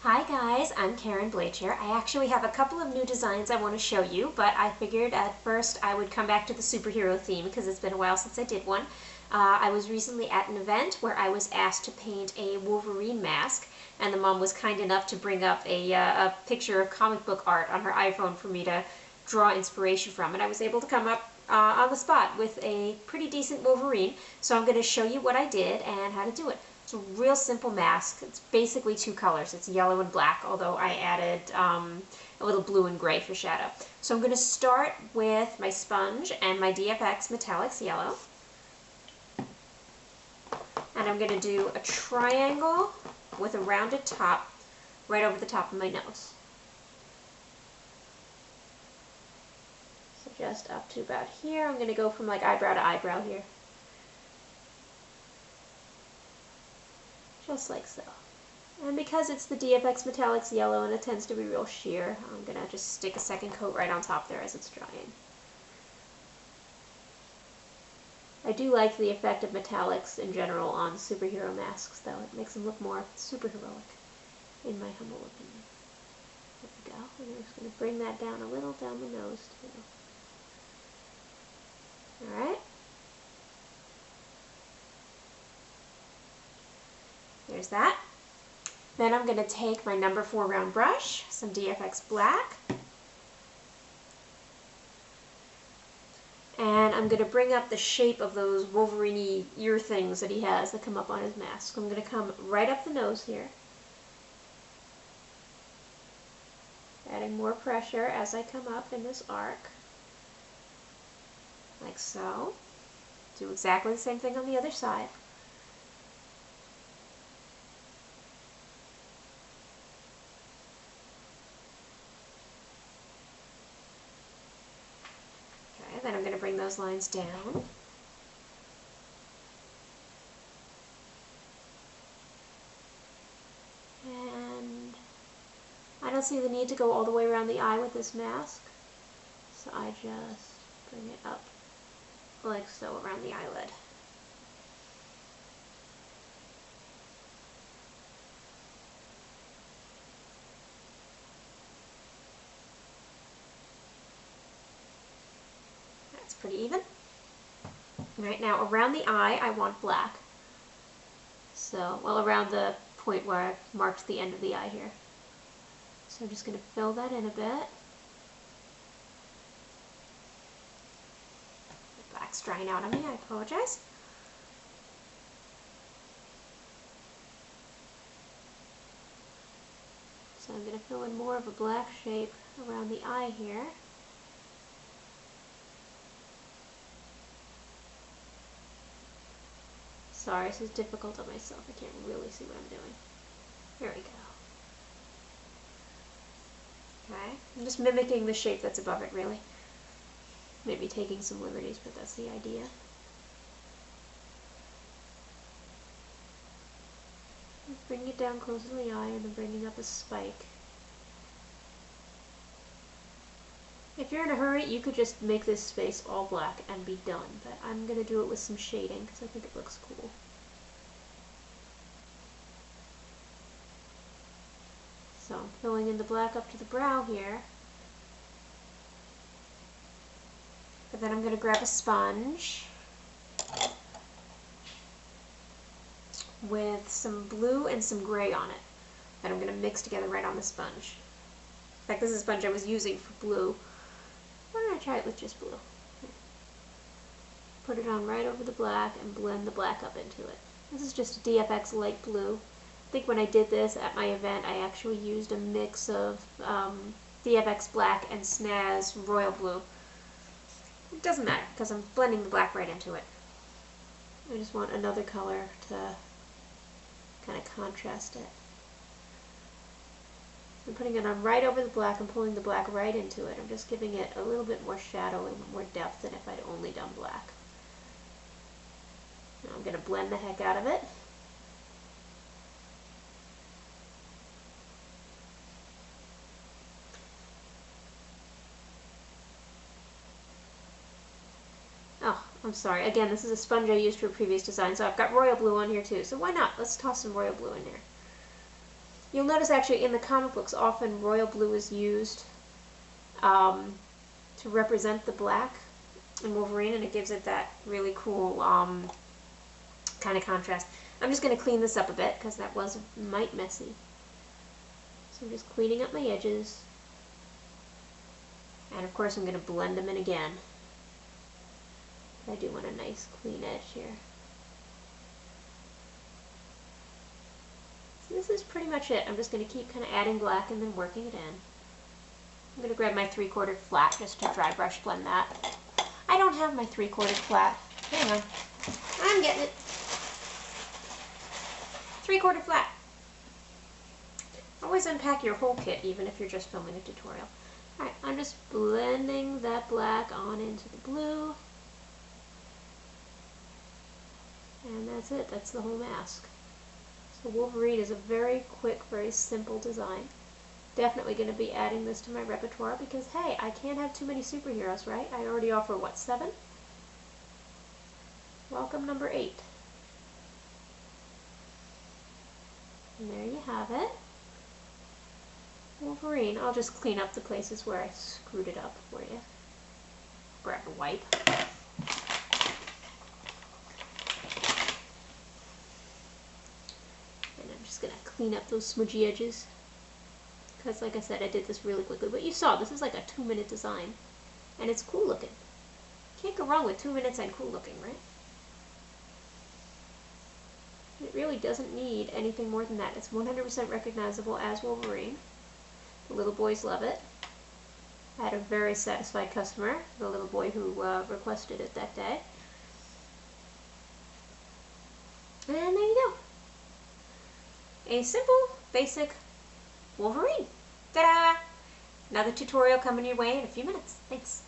Hi guys, I'm Karen Blacher. I actually have a couple of new designs I want to show you, but I figured at first I would come back to the superhero theme because it's been a while since I did one. I was recently at an event where I was asked to paint a Wolverine mask, and the mom was kind enough to bring up a picture of comic book art on her iPhone for me to draw inspiration from, and I was able to come up on the spot with a pretty decent Wolverine. So I'm going to show you what I did and how to do it. It's a real simple mask. It's basically two colors. It's yellow and black, although I added a little blue and gray for shadow. So I'm going to start with my sponge and my DFX Metallics Yellow. And I'm going to do a triangle with a rounded top right over the top of my nose. So just up to about here. I'm going to go from like eyebrow to eyebrow here. Just like so. And because it's the DFX Metallics Yellow and it tends to be real sheer, I'm going to just stick a second coat right on top there as it's drying. I do like the effect of metallics in general on superhero masks, though. It makes them look more superheroic, in my humble opinion. There we go. And I'm just going to bring that down a little down the nose, too. Alright. There's that. Then I'm going to take my number 4 round brush, some DFX black, and I'm going to bring up the shape of those Wolverine-y ear things that he has that come up on his mask. So I'm going to come right up the nose here, adding more pressure as I come up in this arc, like so. Do exactly the same thing on the other side. Then I'm going to bring those lines down. And I don't see the need to go all the way around the eye with this mask, so I just bring it up like so around the eyelid. That's pretty even. Right now, around the eye, I want black. So, well, around the point where I've marked the end of the eye here. So I'm just going to fill that in a bit. The black's drying out on me, I apologize. So I'm going to fill in more of a black shape around the eye here. Sorry, this is difficult on myself. I can't really see what I'm doing. There we go. Okay, I'm just mimicking the shape that's above it, really. Maybe taking some liberties, but that's the idea. Bring it down close to the eye and then bringing up a spike. If you're in a hurry, you could just make this space all black and be done, but I'm going to do it with some shading because I think it looks cool. So I'm filling in the black up to the brow here. But then I'm going to grab a sponge with some blue and some gray on it that I'm going to mix together right on the sponge. In fact, this is a sponge I was using for blue. Why don't I try it with just blue? Put it on right over the black and blend the black up into it. This is just a DFX light blue. I think when I did this at my event, I actually used a mix of DFX black and Snaz royal blue. It doesn't matter because I'm blending the black right into it. I just want another color to kind of contrast it. I'm putting it on right over the black and pulling the black right into it. I'm just giving it a little bit more shadow and more depth than if I'd only done black. Now I'm going to blend the heck out of it. Oh, I'm sorry. Again, this is a sponge I used for a previous design, so I've got royal blue on here too. So why not? Let's toss some royal blue in there. You'll notice actually in the comic books often royal blue is used to represent the black in Wolverine, and it gives it that really cool kind of contrast. I'm just going to clean this up a bit because that was mite messy. So I'm just cleaning up my edges. And of course I'm going to blend them in again. I do want a nice clean edge here. So this is pretty much it. I'm just going to keep kind of adding black and then working it in. I'm going to grab my 3/4 flat just to dry brush blend that. I don't have my 3/4 flat. Hang on. I'm getting it. 3/4 flat. Always unpack your whole kit, even if you're just filming a tutorial. Alright, I'm just blending that black on into the blue. And that's it. That's the whole mask. So Wolverine is a very quick, very simple design. Definitely going to be adding this to my repertoire because, hey, I can't have too many superheroes, right? I already offer, what, 7? Welcome number 8. And there you have it. Wolverine. I'll just clean up the places where I screwed it up for you. Grab a wipe. And I'm just going to clean up those smudgy edges. Because, like I said, I did this really quickly. But you saw, this is like a 2-minute design. And it's cool looking. Can't go wrong with 2 minutes and cool looking, right? It really doesn't need anything more than that. It's 100% recognizable as Wolverine. The little boys love it. I had a very satisfied customer, the little boy who requested it that day. And there you go. A simple, basic Wolverine. Ta-da! Another tutorial coming your way in a few minutes. Thanks.